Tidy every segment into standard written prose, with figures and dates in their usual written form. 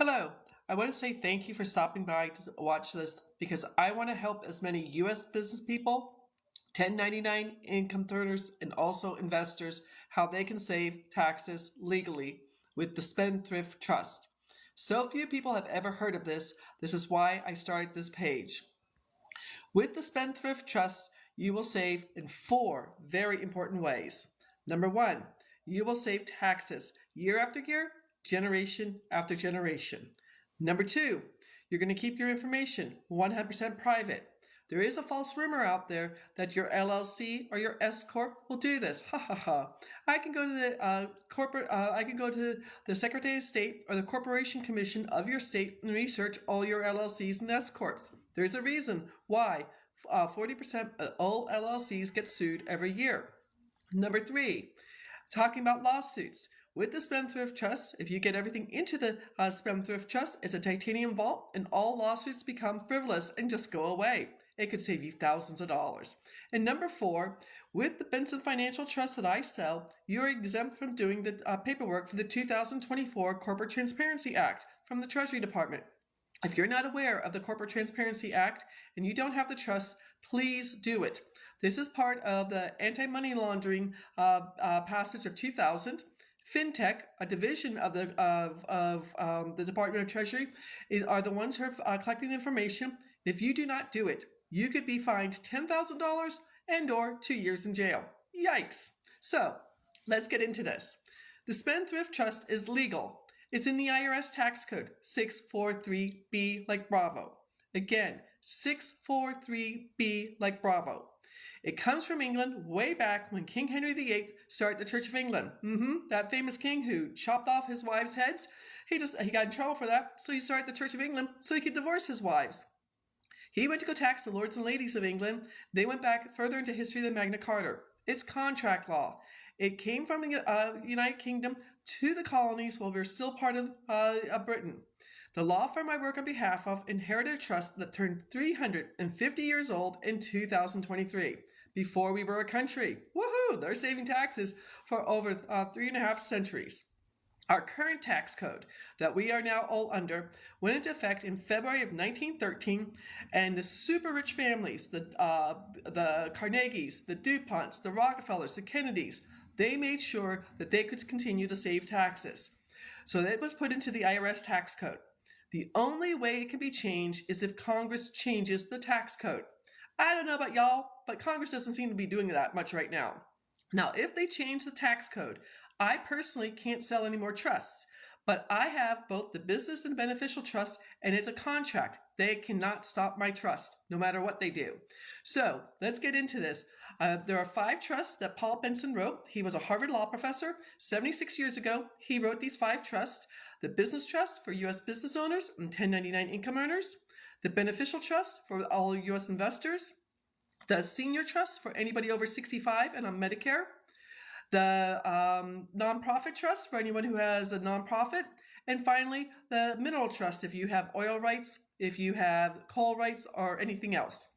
Hello. I want to say thank you for stopping by to watch this because I want to help as many U.S. business people, 1099 income earners, and also investors how they can save taxes legally with the Spendthrift Trust. So few people have ever heard of this. This is why I started this page. With the Spendthrift Trust, you will save in four very important ways. Number one, you will save taxes year after year, generation after generation. Number two, you're going to keep your information 100% private. There is a false rumor out there that your LLC or your S corp will do this. Ha ha ha! I can go to the I can go to the Secretary of State or the Corporation Commission of your state and research all your LLCs and S corps. There's a reason why 40% of all LLCs get sued every year. Number three, talking about lawsuits. With the Spendthrift Trust, if you get everything into the Spendthrift Trust, it's a titanium vault, and all lawsuits become frivolous and just go away. It could save you thousands of dollars. And number four, with the Benson Financial Trust that I sell, you are exempt from doing the paperwork for the 2024 Corporate Transparency Act from the Treasury Department. If you're not aware of the Corporate Transparency Act and you don't have the trust, please do it. This is part of the anti-money laundering passage of 2000. FinTech, a division of the Department of Treasury, are the ones who are collecting the information. If you do not do it, you could be fined $10,000 and/or 2 years in jail. Yikes! So let's get into this. The Spendthrift Trust is legal. It's in the IRS Tax Code 643B like Bravo. Again, 643B like Bravo. It comes from England way back when King Henry VIII started the Church of England. That famous king who chopped off his wives' heads. He got in trouble for that, so he started the Church of England so he could divorce his wives. He went to go tax the lords and ladies of England. They went back further into history than Magna Carta. It's contract law. It came from the United Kingdom to the colonies while we were still part of Britain. The law firm I work on behalf of inherited a trust that turned 350 years old in 2023. Before we were a country. Woohoo! They're saving taxes for over 3.5 centuries. Our current tax code that we are now all under went into effect in February of 1913, and the super rich families, the Carnegies, the DuPonts, the Rockefellers, the Kennedys, they made sure that they could continue to save taxes. So that was put into the IRS Tax Code. The only way it can be changed is if Congress changes the tax code. I don't know about y'all, but Congress doesn't seem to be doing that much right now. Now, if they change the tax code, I personally can't sell any more trusts, but I have both the business and beneficial trust, and it's a contract. They cannot stop my trust, no matter what they do. So let's get into this. There are 5 trusts that Paul Benson wrote. He was a Harvard law professor. 76 years ago, he wrote these 5 trusts. The business trust for U.S. business owners and 1099 income earners. The beneficial trust for all U.S. investors. The senior trust for anybody over 65 and on Medicare. The nonprofit trust for anyone who has a nonprofit. And finally, the mineral trust if you have oil rights, if you have coal rights, or anything else.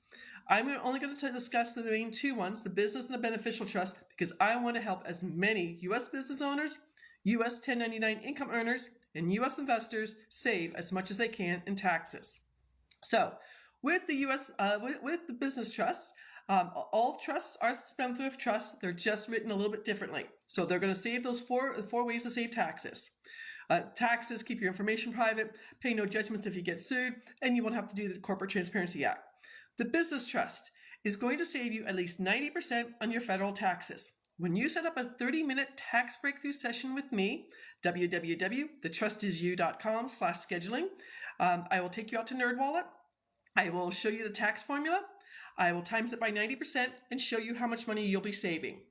I'm only going to discuss the main 2 ones, the business and the beneficial trust, because I want to help as many U.S. business owners, U.S. 1099 income earners, and U.S. investors save as much as they can in taxes. So, with the with the business trust, all trusts are Spendthrift Trusts. They're just written a little bit differently. So they're going to save those four ways to save taxes. Taxes, keep your information private, pay no judgments if you get sued, and you won't have to do the Corporate Transparency Act. The business trust is going to save you at least 90% on your federal taxes. When you set up a 30-minute tax breakthrough session with me, www.thetrustisyou.com/scheduling, I will take you out to NerdWallet. I will show you the tax formula. I will times it by 90% and show you how much money you'll be saving.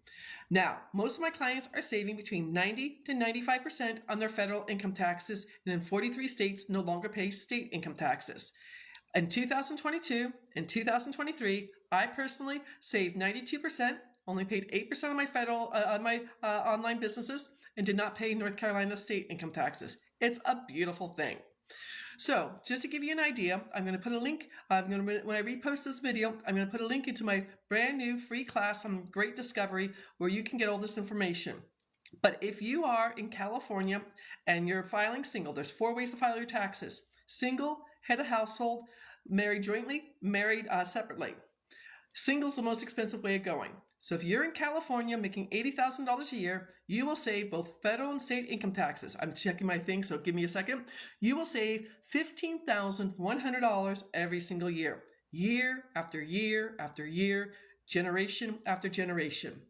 Now, most of my clients are saving between 90 to 95% on their federal income taxes, and in 43 states no longer pay state income taxes. In 2022 and 2023, I personally saved 92%, only paid 8% on my federal online businesses, and did not pay North Carolina state income taxes. It's a beautiful thing. So, just to give you an idea, I'm going to put a link, when I repost this video, I'm going to put a link into my brand new free class on Great Discovery where you can get all this information. But if you are in California and you're filing single, there's 4 ways to file your taxes: single, head of household, married jointly, married separately. Single's the most expensive way of going. So if you're in California making $80,000 a year, you will save both federal and state income taxes. I'm checking my thing, so give me a second. You will save $15,100 every single year, year after year after year, generation after generation.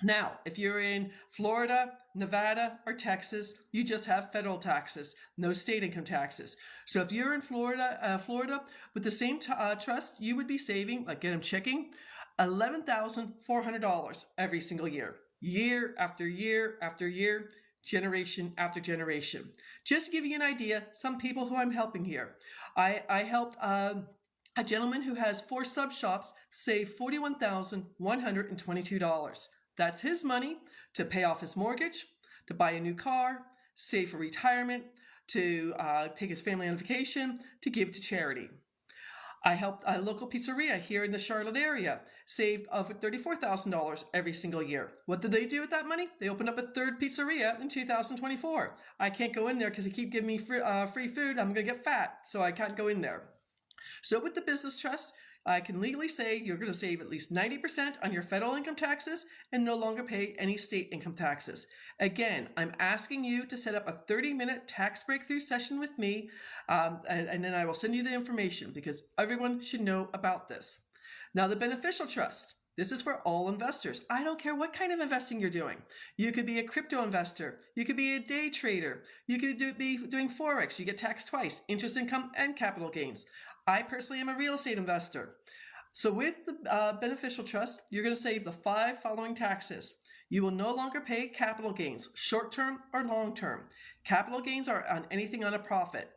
Now, if you're in Florida, Nevada, or Texas, you just have federal taxes, no state income taxes. So if you're in Florida with the same trust, you would be saving, again, I'm checking, $11,400 every single year, year after year after year, generation after generation. Just to give you an idea, some people who I'm helping here, I helped a gentleman who has 4 sub shops save $41,122. That's his money to pay off his mortgage, to buy a new car, save for retirement, to take his family on vacation, to give to charity. I helped a local pizzeria here in the Charlotte area, saved over $34,000 every single year. What did they do with that money? They opened up a 3rd pizzeria in 2024. I can't go in there because they keep giving me free food. I'm going to get fat, so I can't go in there. So with the business trust, I can legally say you're going to save at least 90% on your federal income taxes and no longer pay any state income taxes. Again, I'm asking you to set up a 30-minute tax breakthrough session with me, and then I will send you the information because everyone should know about this. Now, the beneficial trust. This is for all investors. I don't care what kind of investing you're doing. You could be a crypto investor. You could be a day trader. You could be doing forex. You get taxed twice, interest income and capital gains. I personally am a real estate investor. So with the beneficial trust, you're going to save the 5 following taxes. You will no longer pay capital gains, short-term or long-term. Capital gains are on anything on a profit.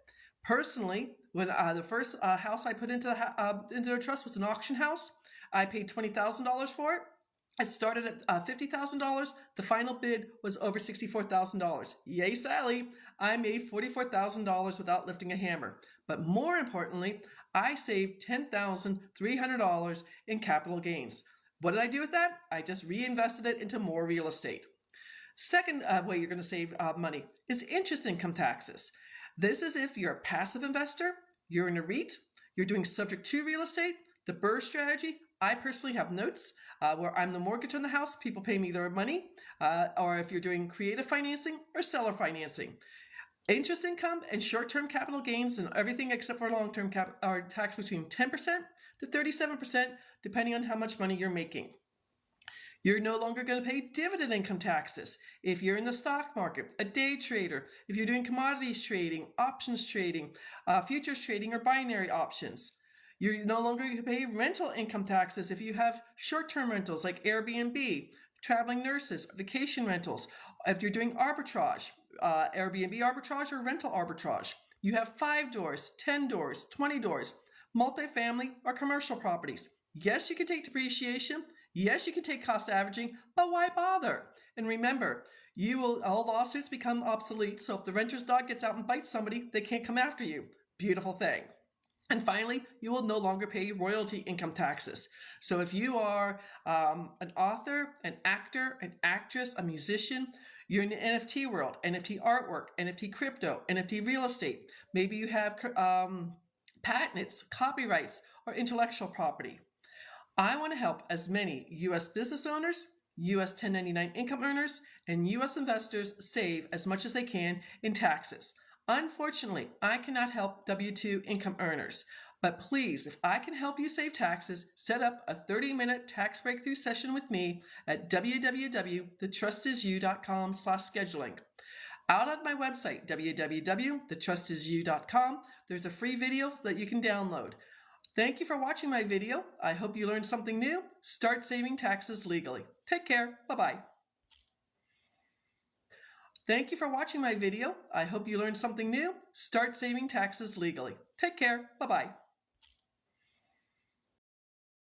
Personally, when the first house I put into the trust was an auction house, I paid $20,000 for it. It started at $50,000. The final bid was over $64,000. Yay, Sally! I made $44,000 without lifting a hammer. But more importantly, I saved $10,300 in capital gains. What did I do with that? I just reinvested it into more real estate. Second way you're going to save money is interest income taxes. This is if you're a passive investor, you're in a REIT, you're doing subject to real estate, the BRRRR strategy. I personally have notes where I'm the mortgage on the house, people pay me their money, or if you're doing creative financing or seller financing. Interest income and short-term capital gains and everything except for long-term are taxed between 10% to 37%, depending on how much money you're making. You're no longer going to pay dividend income taxes if you're in the stock market, a day trader, if you're doing commodities trading, options trading, futures trading, or binary options. You're no longer going to pay rental income taxes if you have short-term rentals like Airbnb, traveling nurses, vacation rentals, if you're doing arbitrage, Airbnb arbitrage or rental arbitrage. You have 5 doors, 10 doors, 20 doors, multifamily or commercial properties. Yes, you can take depreciation. Yes, you can take cost averaging, but why bother? And remember, all lawsuits become obsolete, so if the renter's dog gets out and bites somebody, they can't come after you. Beautiful thing. And finally, you will no longer pay royalty income taxes. So if you are an author, an actor, an actress, a musician, you're in the NFT world, NFT artwork, NFT crypto, NFT real estate. Maybe you have patents, copyrights, or intellectual property. I want to help as many U.S. business owners, U.S. 1099 income earners, and U.S. investors save as much as they can in taxes. Unfortunately, I cannot help W-2 income earners. But please, if I can help you save taxes, set up a 30-minute tax breakthrough session with me at www.thetrustisyou.com/scheduling. Out on my website, www.thetrustisyou.com, there's a free video that you can download. Thank you for watching my video. I hope you learned something new. Start saving taxes legally. Take care. Bye-bye. Thank you for watching my video. I hope you learned something new. Start saving taxes legally. Take care. Bye-bye.